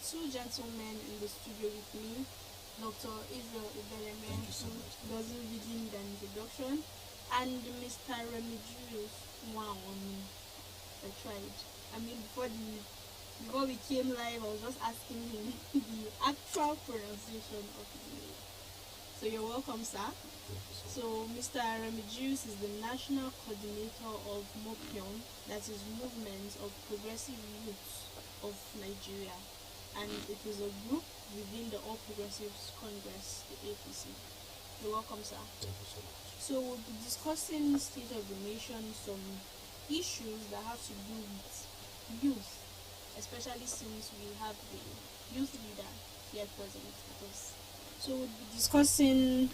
two gentlemen in the studio with me, Dr. Israel Ibeleme, Thank you so who much. doesn't really need an introduction, and Mr. Remigius. Wow, I tried. I mean, before we came live, I was just asking him the actual pronunciation of his name. So you're welcome, sir. Thank you so much. So Mr. Remigius is the national coordinator of MOPION, that is Movement of Progressive Youth of Nigeria, and it is a group within the All Progressives Congress, the APC. You're welcome, sir. Thank you so much. So we'll be discussing state of the nation, some issues that have to do with youth, especially since we have the youth leader here present with us. So we'll be discussing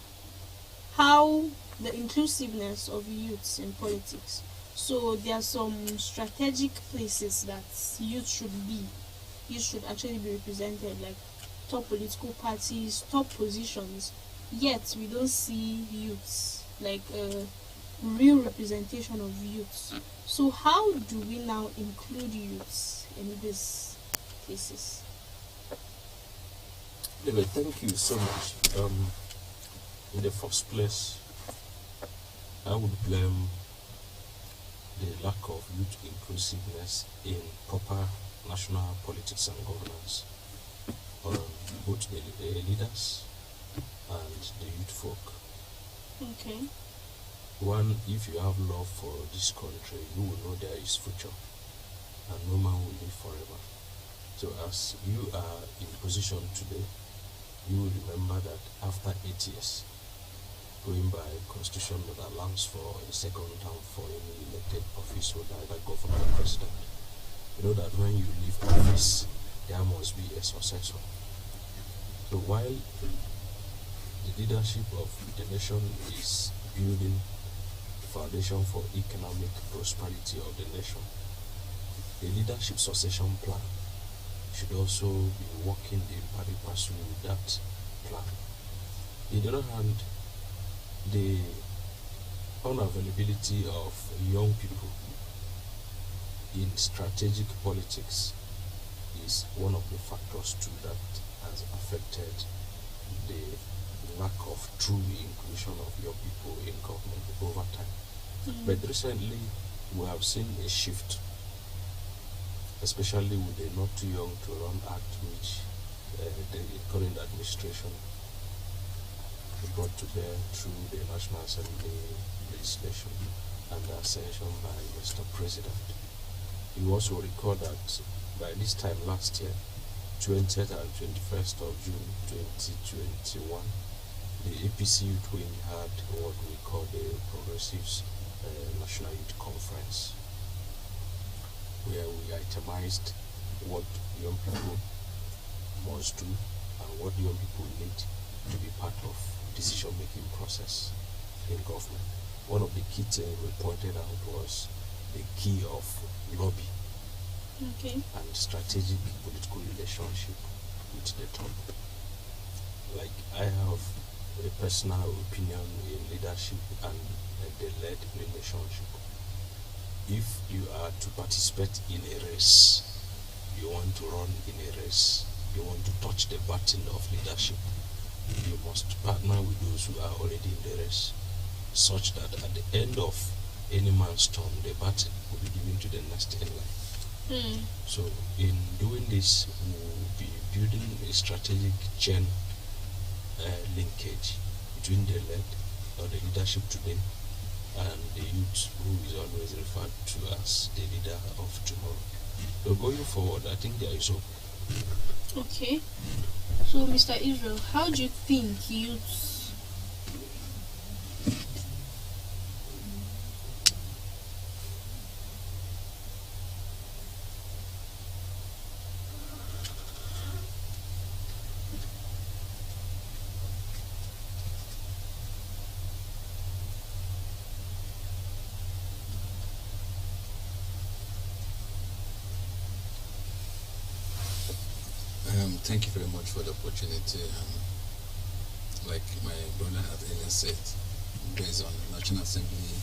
how the inclusiveness of youths in politics. So there are some strategic places that youth should be. Youth should actually be represented, like top political parties, top positions. Yet we don't see youths, like a real representation of youths. So how do we now include youths in these places? David, thank you so much. In the first place, I would blame the lack of youth inclusiveness in proper national politics and governance on both the leaders and the youth folk. Okay. One, if you have love for this country, you will know there is future and no man will live forever. So as you are in position today, you will remember that after 8 years, going by constitution that allows for a second term for any elected office holder, either governor or president, you know that when you leave office, there must be a successor. So while the leadership of the nation is building the foundation for economic prosperity of the nation, the leadership succession plan should also be working in pari passu with that plan. On the other hand, the unavailability of young people in strategic politics is one of the factors too that has affected the lack of true inclusion of young people in government over time. But recently, we have seen a shift, especially with the Not Too Young to Run Act, which the current administration brought to bear through the National Assembly legislation and the ascension by Mr. President. You also recall that by this time last year, 20th and 21st of June 2021, the APC Youth Wing had what we call the Progressives National Youth Conference, where we itemized what young people must do and what young people need to be part of decision-making process in government. One of the key things we pointed out was the key of lobby and strategic political relationship with the top. Like, I have a personal opinion in leadership and the led relationship. If you are to participate in a race, you want to run in a race, you want to touch the button of leadership, you must partner with those who are already in the race, such that at the end of any man's term, the baton will be given to the next in line. So in doing this, we will be building a strategic chain linkage between the led or the leadership today and the youth, who is always referred to as the leader of tomorrow. So going forward, I think there is hope. Okay. So, Mr. Israel, how do you think youths Thank you very much for the opportunity. Like my brother had earlier said, based on the National Assembly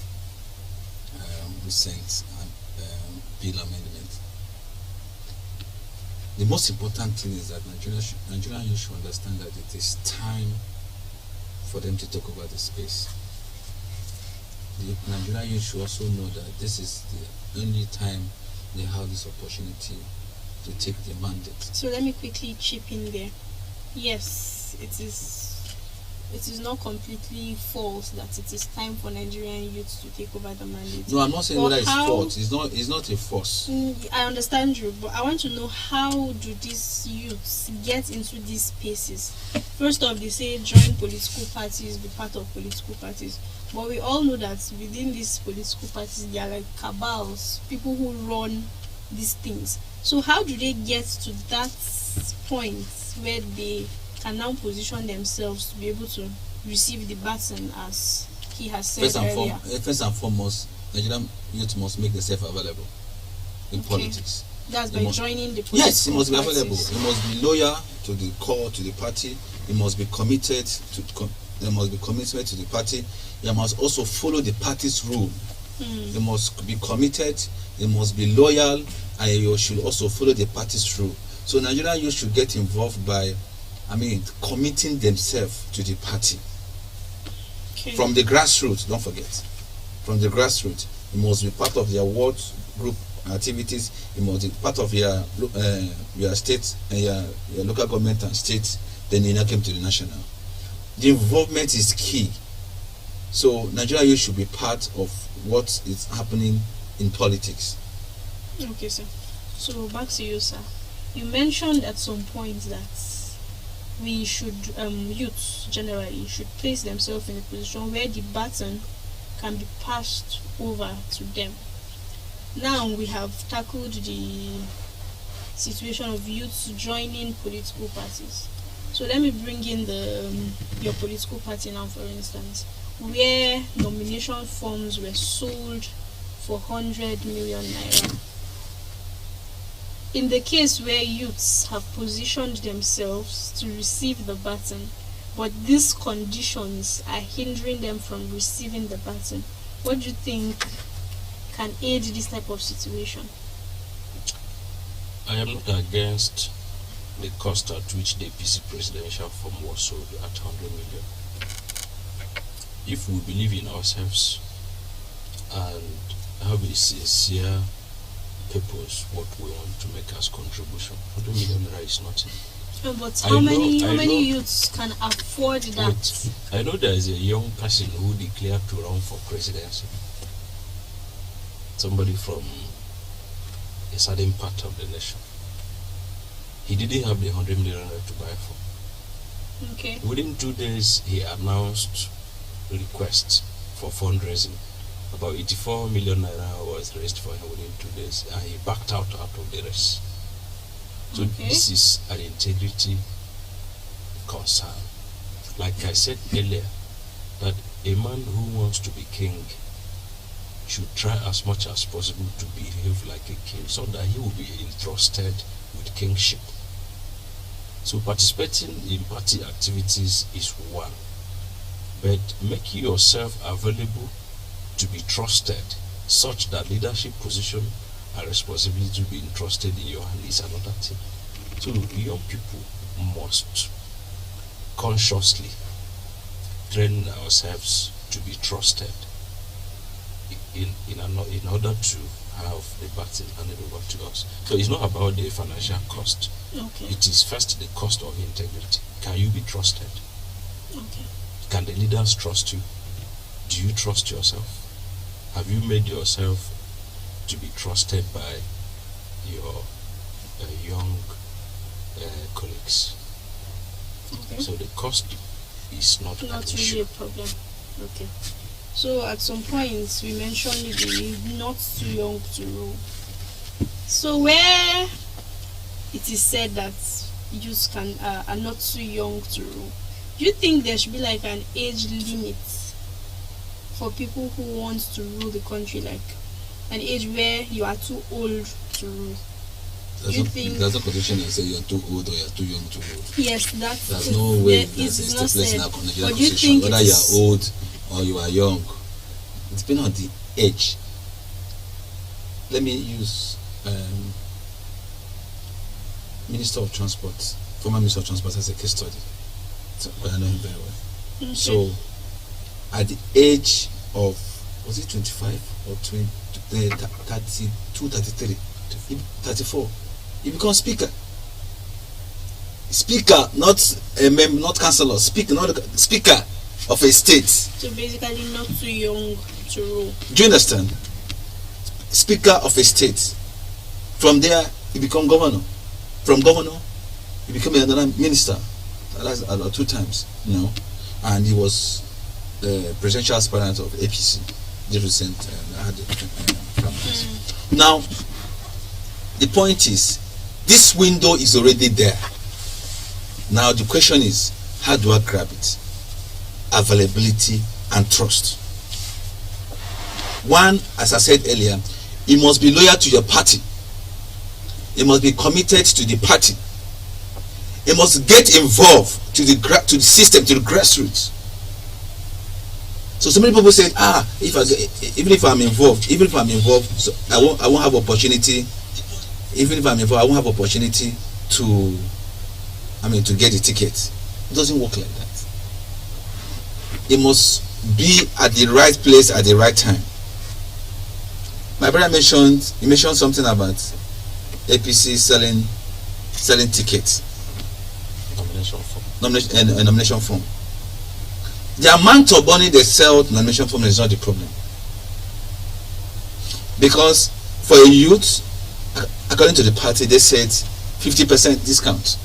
recent bill amendment, the most important thing is that Nigerian youth should understand that it is time for them to take over the space. The Nigerian youth should also know that this is the only time they have this opportunity to take the mandate. So let me quickly chip in there. Yes, it is not completely false that it is time for Nigerian youths to take over the mandate. No, I'm not saying but whether it's false. It's not a force. I understand you, but I want to know, how do these youths get into these spaces? First off, they say join political parties, be part of political parties. But we all know that within these political parties, there are like cabals, people who run these things. So how do they get to that point where they can now position themselves to be able to receive the baton, as he has said earlier? First and foremost, Nigerian youth must make themselves available in politics. That's by joining the political Yes, he must be available. parties. He must be loyal to the core, to the party. He must be committed to. There must be commitment to the party. He must also follow the party's rule. He must be committed. He must be loyal, and he should also follow the party's rule. So Nigerian youth should get involved by, committing themselves to the party. Okay. From the grassroots, don't forget. From the grassroots, it must be part of their ward group activities. It must be part of your state and your local government and state. Then you now came to the national. The involvement is key. So Nigeria youth should be part of what is happening in politics. Okay, sir. So back to you, sir. You mentioned at some point that we should, youths generally, should place themselves in a position where the baton can be passed over to them. Now we have tackled the situation of youths joining political parties. So let me bring in your political party now, for instance, where nomination forms were sold for 100 million naira. In the case where youths have positioned themselves to receive the baton, but these conditions are hindering them from receiving the baton, what do you think can aid this type of situation? I am not against the cost at which the APC presidential form was sold at 100 million. If we believe in ourselves and have a sincere purpose, what we want to make as contribution, 100 million naira is nothing. But how many youths can afford that? Wait, I know there is a young person who declared to run for presidency. Somebody from a certain part of the nation. He didn't have the 100 million to buy for. Okay. Within 2 days, he announced requests for fundraising. About 84 million naira was raised for him within 2 days, and he backed out of the race. So this is an integrity concern. Like I said earlier, that a man who wants to be king should try as much as possible to behave like a king, so that he will be entrusted with kingship. So participating in party activities is one, but making yourself available to be trusted such that leadership position and responsibility to be entrusted in your hand is another thing. So young people must consciously train ourselves to be trusted in order to have the baton handed over to us. So it's not about the financial cost. Okay. It is first the cost of integrity. Can you be trusted? Okay. Can the leaders trust you? Do you trust yourself? Have you made yourself to be trusted by your young colleagues? Okay. So the cost is not an Not issue. really a problem. Okay. So at some points we mentioned the not too young to rule. So where it is said that youths are not too young to rule, do you think there should be like an age limit for people who want to rule the country, like an age where you are too old to rule? There's no condition that say you're too old or you're too young to rule. Yes, There's no way it's that's not stipulated in said. our Nigerian But do you constitution, think whether you're old or you are young. It depends on the age. Let me use Minister of Transport, former Minister of Transport, as a case study. So I know him very well. Okay. So, at the age of, was it 25 or 20, 32, 33, 34, he becomes speaker. Speaker, not a member, not councillor. Speaker, not a, speaker of a state. So basically, not too young to rule. Do you understand? Speaker of a state. From there, he become governor. From governor, he became another minister. That's 2 times, you know. And he was the presidential aspirant of APC. The recent, I had Now, the point is, this window is already there. Now the question is, how do I grab it? Availability and trust. One, as I said earlier, you must be loyal to your party. You must be committed to the party. You must get involved to the system, to the grassroots. So many people say, even if I'm involved, so I won't have opportunity. Even if I'm involved, I won't have opportunity to get the ticket. It doesn't work like that. It must be at the right place at the right time. My brother mentioned something about APC selling tickets. Nomination form. Nomination form. The amount of money they sell nomination form is not the problem. Because for a youth, according to the party, they said 50% discount.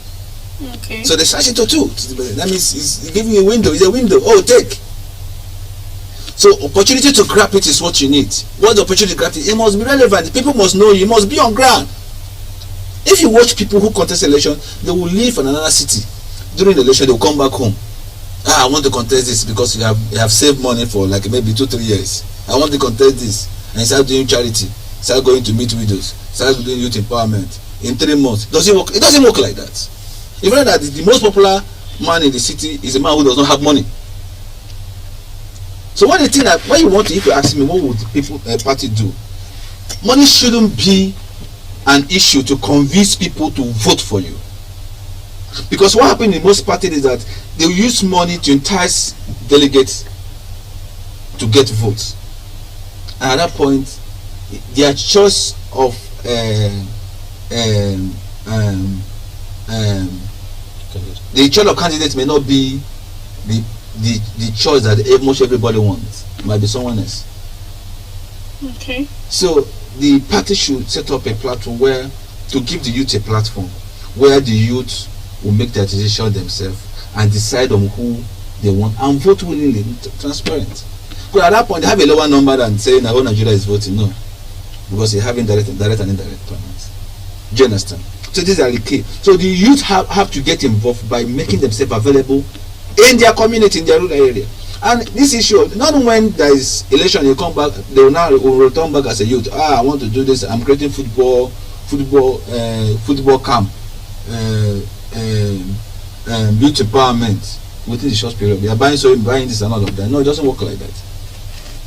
Okay. So they slash it to 2. That means it's giving you a window. It's a window. Oh, take. So opportunity to grab it is what you need. What the opportunity to grab it? It must be relevant. People must know you. You must be on ground. If you watch people who contest election, they will leave in another city. During the election, they will come back home. I want to contest this because you have saved money for like maybe 2-3 years. I want to contest this. And you start doing charity. Start going to meet widows. Start doing youth empowerment. In 3 months. Does it work? It doesn't work like that. You know that the most popular man in the city is a man who does not have money. So what you want to, if you ask me, what would the people party do? Money shouldn't be an issue to convince people to vote for you. Because what happens in most parties is that they use money to entice delegates to get votes. And at that point, their choice of the choice of candidates may not be the choice that most everybody wants. It might be someone else. Okay. So the party should set up a platform where to give the youth a platform where the youth will make their decision themselves and decide on who they want and vote willingly, transparent. Because at that point they have a lower number than saying the whole Nigeria is voting. No, because you're having direct and indirect payments. Do you understand? So these are the key. So the youth have to get involved by making themselves available in their community, in their rural area. And this issue, not when there is election, you come back, they will now return back as a youth. I want to do this. I'm creating football camp, youth empowerment within the short period. They are buying this and all of that. No, it doesn't work like that.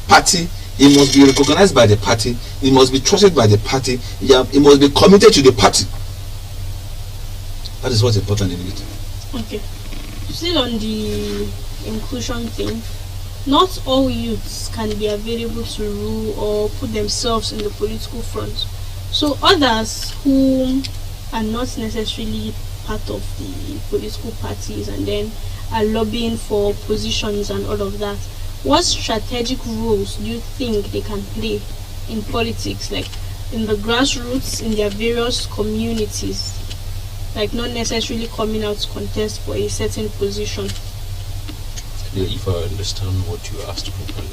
Party, it must be recognized by the party. It must be trusted by the party. It must be committed to the party. That is what's important in it. Okay. Still on the inclusion thing, not all youths can be available to rule or put themselves in the political front. So others who are not necessarily part of the political parties and then are lobbying for positions and all of that, what strategic roles do you think they can play in politics, like in the grassroots, in their various communities? Like not necessarily coming out to contest for a certain position. Yeah, if I understand what you asked properly,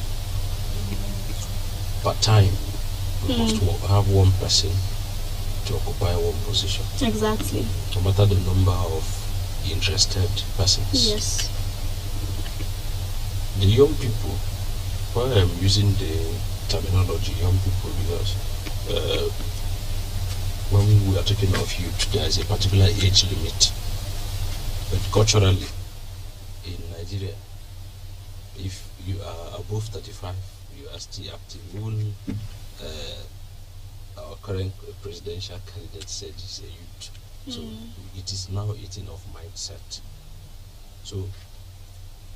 per time we must have one person to occupy one position. Exactly. No matter the number of interested persons. Yes. The young people, why I'm using the terminology young people because when we are talking of youth, there is a particular age limit. But culturally, in Nigeria, if you are above 35, you are still active. Even our current presidential candidate said he's a youth. So it is now eating of mindset. So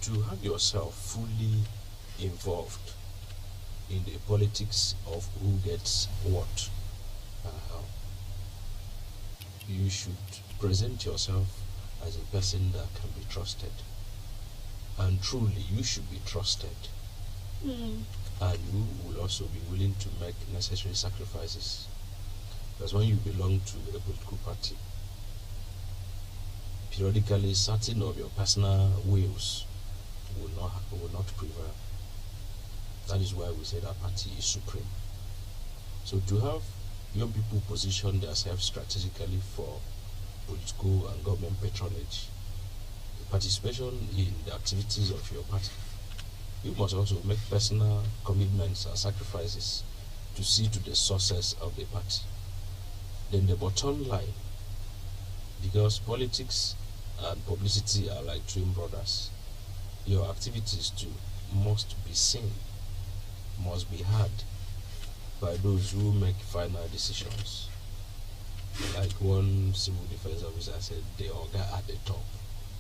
to have yourself fully involved in the politics of who gets what, you should present yourself as a person that can be trusted. And truly, you should be trusted. And you will also be willing to make necessary sacrifices. Because when you belong to a political party, periodically certain of your personal wills will not prevail. That is why we say that party is supreme. So to have young people position themselves strategically for political and government patronage, participation in the activities of your party, you must also make personal commitments and sacrifices to see to the success of the party. Then the bottom line, because politics and publicity are like twin brothers, your activities too must be seen, must be heard by those who make final decisions. Like one civil defense officer said, the orga at the top.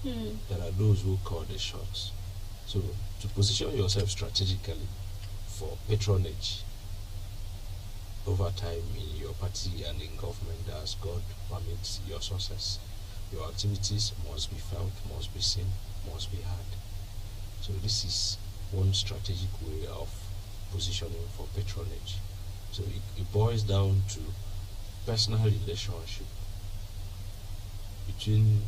There are those who call the shots. So to position yourself strategically for patronage over time in your party and in government as God permits your success, your activities must be felt, must be seen, must be heard. So this is one strategic way of positioning for patronage. So it boils down to personal relationship between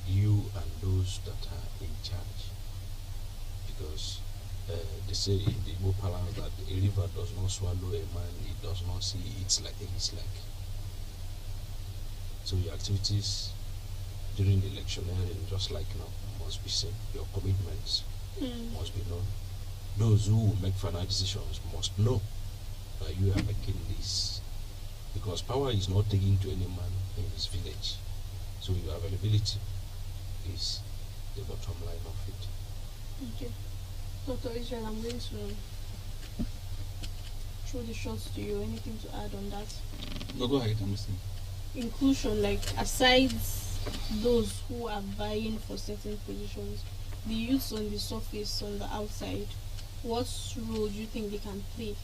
you and those that are in charge. Because they say in the Igbo parlance that a river does not swallow a man, it does not see it's like a dislike. So your activities during the electioneering, just like now, must be seen. Your commitments must be known. Those who will make final decisions must know that you are making this. Because power is not taken to any man in his village. So your availability is the bottom line of it. Okay. Dr. Israel, I'm going to throw the shots to you. Anything to add on that? No, go ahead, I'm listening. Inclusion, like aside those who are vying for certain positions, the youths on the surface, on the outside, what role do you think they can play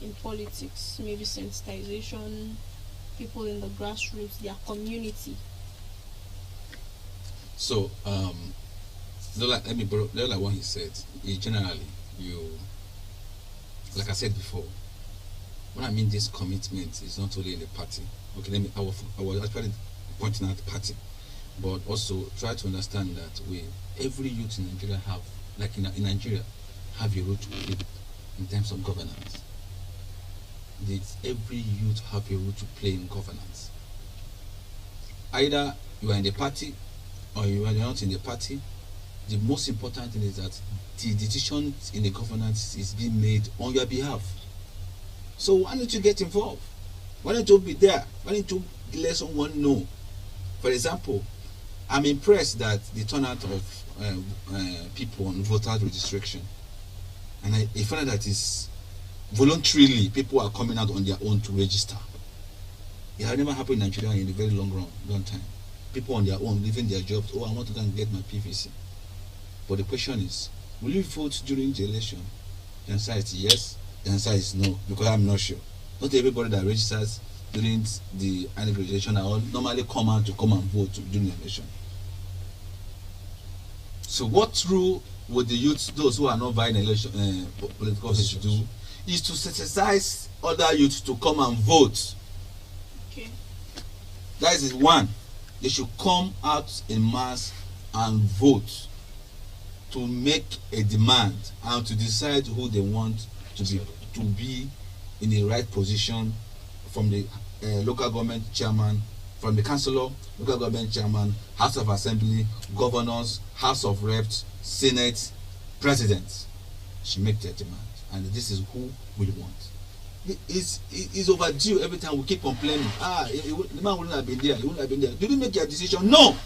in politics? Maybe sensitization, people in the grassroots, their community. So, like what he said, generally, like I said before, when I mean this commitment is not only in the party. Okay, I was actually pointing out the party, but also try to understand that every youth in Nigeria in Nigeria, have a role to play in terms of governance. Every youth have a role to play in governance. Either you are in the party or you are not in the party. The most important thing is that the decision in the governance is being made on your behalf. So why don't you get involved? Why don't you be there? Why don't you let someone know? For example, I'm impressed that the turnout of people on voter registration, and I find that is voluntarily people are coming out on their own to register. It has never happened in Nigeria in a very long time. People on their own leaving their jobs. Oh, I want to go and get my PVC. But the question is, will you vote during the election? The answer is yes. The answer is no, because I'm not sure. Not everybody that registers during the annual registration are all normally come out to come and vote during the election. So what rule would the youth, those who are not vying election political office, do? Is to sensitize other youths to come and vote. Okay. That is one. They should come out in mass and vote to make a demand and to decide who they want to be in the right position, from the local government chairman, from the councillor, local government chairman, House of Assembly, governors, House of Reps, Senate, presidents. Should make their demand, and this is who we want. It's overdue. Every time we keep complaining, the man wouldn't have been there, he wouldn't have been there. Did you make your decision? No.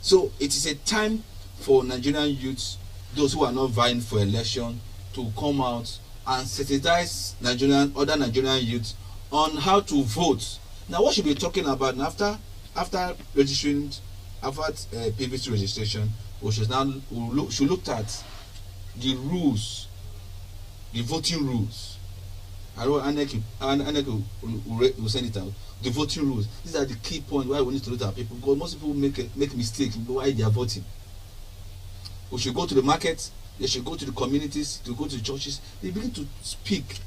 So it is a time for Nigerian youths, those who are not vying for election, to come out and sensitize other Nigerian youths on how to vote. Now, what should we be talking about now after registering, after PVC registration? We should look at the rules, the voting rules. I know Anek will send it out. The voting rules. These are the key points why we need to look at people, because most people make mistakes why they are voting. We should go to the market. They should go to the communities. To go to the churches. They begin to speak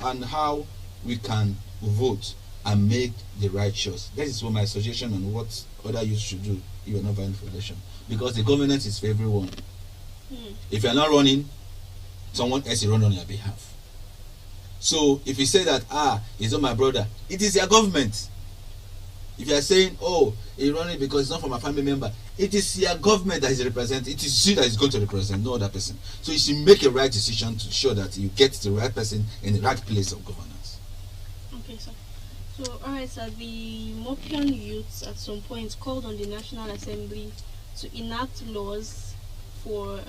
on how we can vote and make the right choice. That is what my suggestion on what other youth should do if you are not vying for election, because the government is for everyone. If you are not running, someone else is running on your behalf. So if you say that he's not my brother, it is your government. If you are saying, oh, he's running because it's not from a family member, it is your government that is representing. It is you that is going to represent, no other person. So you should make a right decision to ensure that you get the right person in the right place of governance. Okay, sir. So, alright, sir, the Mopian youths at some point called on the National Assembly to enact laws for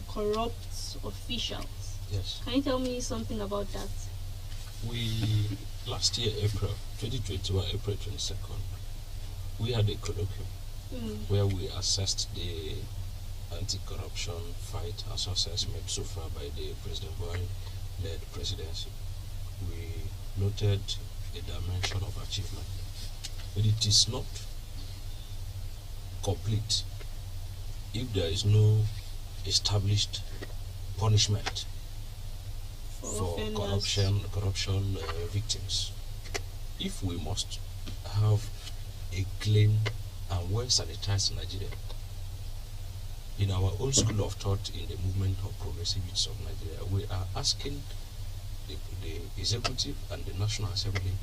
corrupt officials. Yes. Can you tell me something about that? Last year, April 2021, April 22nd, we had a colloquium where we assessed the anti-corruption fight and success made so far by the President Buhari-led presidency. We noted a dimension of achievement, but it is not complete if there is no established punishment for corruption victims. If we must have a clean and well sanitized Nigeria, in our old school of thought in the movement of progressive youths of Nigeria, we are asking the executive and the National Assembly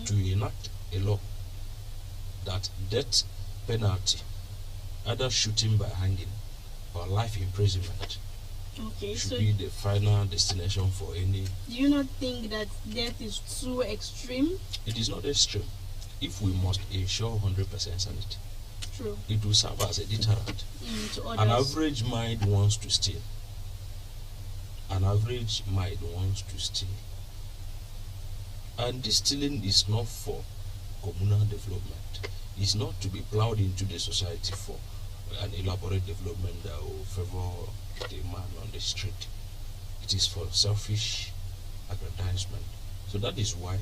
to enact a law that death penalty, either shooting by hanging or life imprisonment, should be the final destination for any. Do you not think that death is too extreme? It is not extreme. If we must ensure 100% sanity, True. it will serve as a deterrent. To An others. average mind wants to steal. An average mind wants to steal. And this stealing is not for communal development. It's not to be plowed into the society for an elaborate development that will favor the man on the street. It is for selfish aggrandizement. So that is why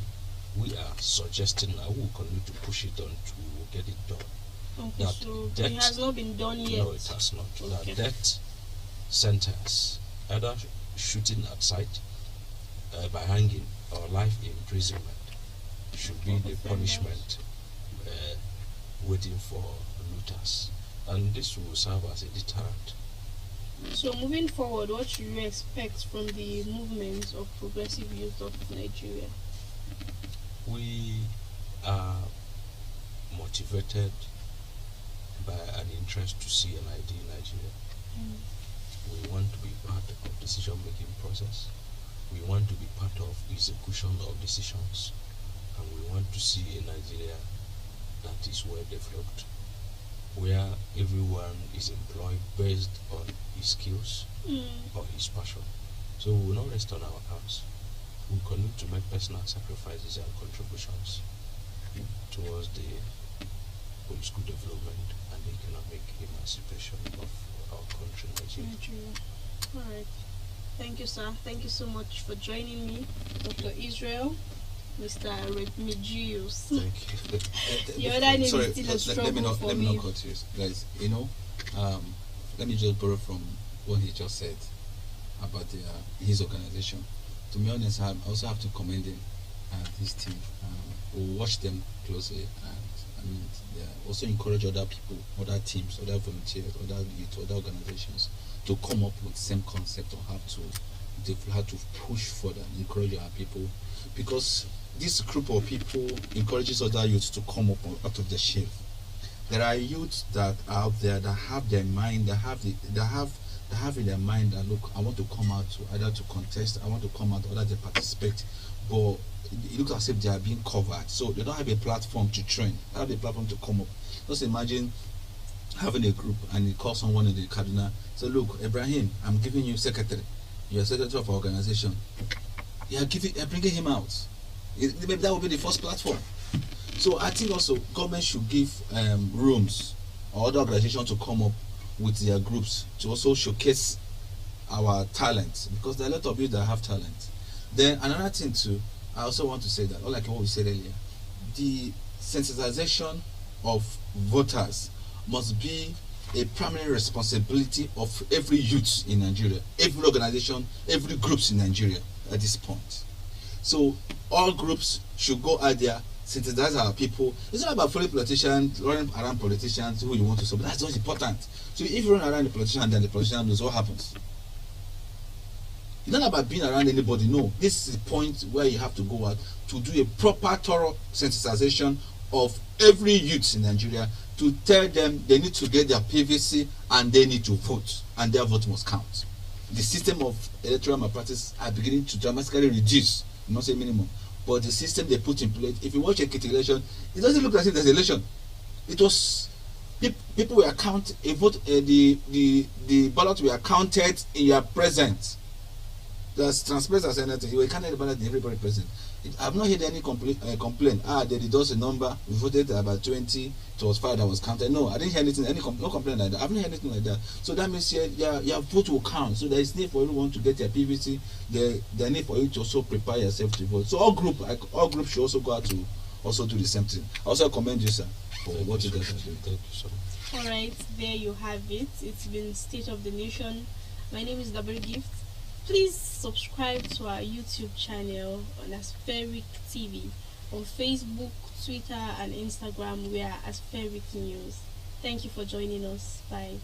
we are suggesting, and we will continue to push it on to get it done. Okay, That so death- it has not been done yet. No, it has not. Okay. That death sentence, either shooting at sight, by hanging, or life imprisonment, should be the punishment waiting for looters. And this will serve as a deterrent. So moving forward, what should you expect from the movement of progressive youth of Nigeria? We are motivated by an interest to see an idea in Nigeria. We want to be part of decision-making process. We want to be part of execution of decisions, and we want to see a Nigeria that is well developed, where everyone is employed based on his skills or his passion. So we will not rest on our arms. We will continue to make personal sacrifices and contributions towards the political development and the economic emancipation of our country, Nigeria. Alright. Thank you, sir. Thank you so much for joining me, Dr. Israel, Mr. Remigius. Thank you. Your other name Sorry, is still a struggle let me not for me. cut you, guys. Let me just borrow from what he just said about his organization. To be honest, I also have to commend him and his team. We'll watch them closely, and they also encourage other people, other teams, other volunteers, other youth, other organizations to come up with the same concept on how to push further, encourage our people, because this group of people encourages other youth to come up out of the shell. There are youths that are out there that have their mind, that have in their mind that, look, I want to come out to either to contest, I want to come out, either to participate, but it looks as if they are being covered, so they don't have a platform to train, they have a platform to come up. Just imagine having a group and you call someone in the Kaduna, say, look, Ibrahim, I'm giving you secretary, you're secretary of our organization. You're bringing him out. Maybe that would be the first platform. So I think also government should give rooms or other organizations to come up with their groups to also showcase our talent, because there are a lot of you that have talent. Then another thing too, I also want to say that, like what we said earlier, the sensitization of voters must be a primary responsibility of every youth in Nigeria, every organization, every groups in Nigeria at this point. So all groups should go out there, sensitize our people. It's not about following politicians, running around politicians who you want to support. That's not important. So if you run around the politician, then the politician knows what happens. It's not about being around anybody. No, this is the point where you have to go out to do a proper, thorough sensitization of every youth in Nigeria, to tell them they need to get their PVC and they need to vote, and their vote must count. The system of electoral malpractice are beginning to dramatically reduce, not say minimum, but the system they put in place. If you watch a Ekiti election, it doesn't look as if there's an election. It was people were counted, the ballots were counted in your presence. That's transparent as anything. You can't ballot in everybody present. I've not heard any complaint. They reduced the number. We voted about 20. It was 5 that was counted. No, I didn't hear anything. No complaint like that. I haven't heard anything like that. So that means your vote will count. So there is need for everyone to get their PVC. There need for you to also prepare yourself to vote. So all groups should also go out to also do the same thing. I also commend you, sir, for what you guys are doing. Thank you so much. All right, there you have it. It's been State of the Nation. My name is Double Gift. Please subscribe to our YouTube channel on Aspheric TV. On Facebook, Twitter, and Instagram, we are Aspheric News. Thank you for joining us. Bye.